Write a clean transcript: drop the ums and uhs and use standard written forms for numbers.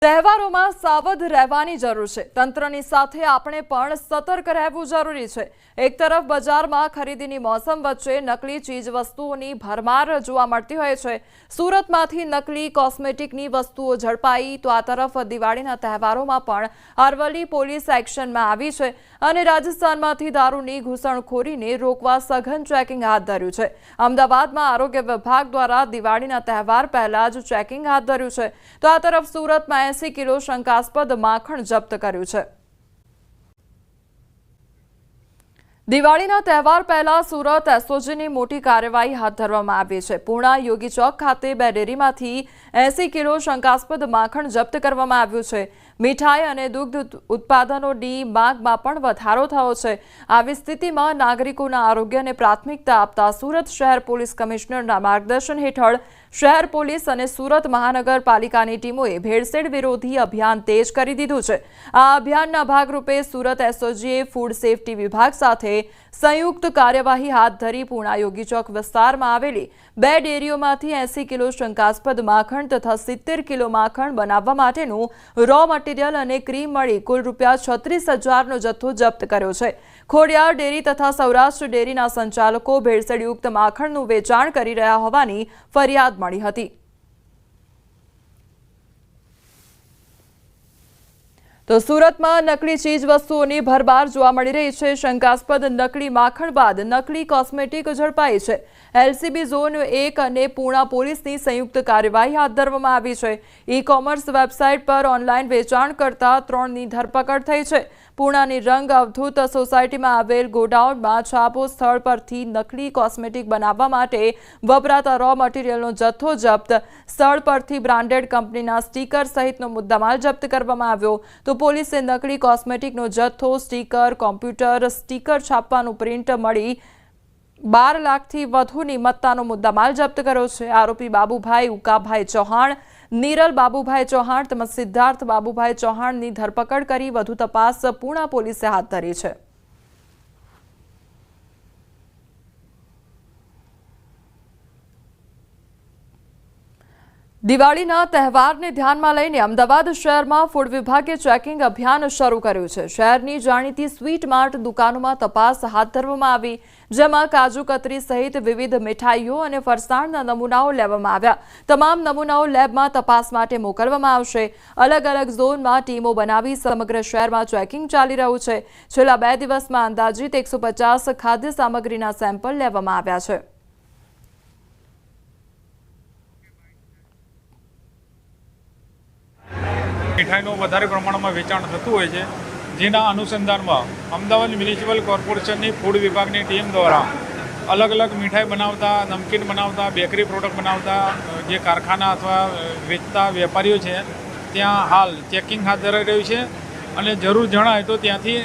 તહેવારોમાં સાવધ રહેવાની જરૂર છે। તંત્રની સાથે આપણે પણ સતર્ક રહેવું જરૂરી છે। એક તરફ બજારમાં ખરીદીની મોસમ વચ્ચે નકલી ચીજ વસ્તુઓની ભરમાર જોવા મળતી હોય છે। સુરતમાંથી નકલી કોસ્મેટિકની વસ્તુઓ ઝડપાઈ તો આ તરફ દિવાળીના તહેવારોમાં પણ અરવલ્લી પોલીસ એક્શનમાં આવી છે અને રાજસ્થાનમાંથી દારૂની ઘૂસણખોરીને રોકવા સઘન ચેકિંગ હાથ ધર્યું છે। અમદાવાદમાં આરોગ્ય વિભાગ દ્વારા દિવાળીના તહેવાર પહેલા જ ચેકિંગ હાથ ધર્યું છે તો આ તરફ સુરતમાં 80 કિલો શંકાસ્પદ માખણ જપ્ત કર્યું છે। દિવાળીના તહેવાર પહેલા સુરત એસઓજીની મોટી કાર્યવાહી હાથ ધરવામાં આવી છે। પૂર્ણા યોગી ચોક ખાતે બે ડેરીમાંથી 80 કિલો શંકાસ્પદ માખણ જપ્ત કરવામાં આવ્યું છે। મીઠાઈ અને દૂધ ઉત્પાદનોની માંગમાં પણ વધારો થયો છે। આવી સ્થિતિમાં નાગરિકોના આરોગ્યને પ્રાથમિકતા આપતા સુરત શહેર પોલીસ કમિશનરના માર્ગદર્શન હેઠળ શહેર પોલીસ અને સુરત મહાનગરપાલિકાની ટીમોએ ભેળસેળ વિરોધી અભિયાન તેજ કરી દીધું છે। આ અભિયાનના ભાગરૂપે સુરત એસઓજીએ ફૂડ સેફટી વિભાગ સાથે સંયુક્ત કાર્યવાહી હાથ ધરી પૂર્ણા યોગી ચોક વિસ્તારમાં આવેલી બે ડેરીઓમાંથી 80 કિલો શંકાસ્પદ માખણ તથા 70 કિલો માખણ બનાવવા માટેનું રો મટીરિયલ અને ક્રીમ મળી કુલ ₹36,000નો જથ્થો જપ્ત કર્યો છે। ખોડિયાર ડેરી તથા સૌરાષ્ટ્ર ડેરીના સંચાલકો ભેળસેળયુક્ત માખણનું વેચાણ કરી રહ્યા હોવાની ફરિયાદ મળી હતી। તો સુરતમાં નકલી ચીજ વસ્તુઓની ભરમાર જોવા મળી રહી છે। શંકાસ્પદ નકલી માખણ બાદ નકલી કોસ્મેટિક ઝડપાઈ છે। એલસીબી ઝોન 1 અને પૂર્ણા પોલીસની સંયુક્ત કાર્યવાહી હાથ ધરવામાં આવી છે। ઈ-કોમર્સ વેબસાઇટ પર ઓનલાઈન વેચાણ કરતા 3ની ધરપકડ થઈ છે। પૂર્ણાની રંગ અવધૂત સોસાયટીમાં આવેલ ગોડાઉનમાં છાપો સ્થળ પરથી નકલી કોસ્મેટિક બનાવવા માટે વપરાતા રો મટીરિયલનો જથ્થો જપ્ત। સ્થળ પરથી બ્રાન્ડેડ કંપનીના સ્ટીકર સહિતનો મુદ્દામાલ જપ્ત કરવામાં આવ્યો તો પોલીસે નકલી કોસ્મેટિકનો જથ્થો, સ્ટીકર, કોમ્પ્યુટર સ્ટીકર છાપવાનું પ્રિન્ટ મળી 12 લાખથી વધુની મત્તાનો મુદ્દામાલ જપ્ત કર્યો છે। આરોપી બાબુભાઈ ઉકાભાઈ ચૌહાણ, નીરલ બાબુભાઈ ચૌહાણ તેમજ સિદ્ધાર્થ બાબુભાઈ ચૌહાણની ધરપકડ કરી વધુ તપાસ પૂર્ણા પોલીસે હાથ ધરી છે। દિવાળીના તહેવારને ધ્યાનમાં લઈને અમદાવાદ શહેરમાં ફૂડ વિભાગે ચેકિંગ અભિયાન શરૂ કર્યું છે। શહેરની જાણીતી સ્વીટ માર્ટ દુકાનોમાં તપાસ હાથ ધરવામાં આવી જેમાં કાજુ કતરી સહિત વિવિધ મીઠાઈઓ અને ફરસાણના નમૂનાઓ લેવામાં આવ્યા। તમામ નમૂનાઓ લેબમાં તપાસ માટે મોકલવામાં આવશે। અલગ અલગ ઝોનમાં ટીમો બનાવી સમગ્ર શહેરમાં ચેકિંગ ચાલી રહ્યું છે। છેલ્લા 2 દિવસમાં અંદાજિત 150 ખાદ્ય સામગ્રીના સેમ્પલ લેવામાં આવ્યા છે। મીઠાઈનું વધારે પ્રમાણમાં વેચાણ થતું હોય છે, જેના અનુસંધાનમાં અમદાવાદ મ્યુનિસિપલ કોર્પોરેશનની ફૂડ વિભાગની ટીમ દ્વારા અલગ અલગ મીઠાઈ બનાવતા, નમકીન બનાવતા, બેકરી પ્રોડક્ટ બનાવતા જે કારખાના અથવા વેચતા વેપારીઓ છે ત્યાં હાલ ચેકિંગ હાથ ધરાઈ રહ્યું છે અને જરૂર જણાય તો ત્યાંથી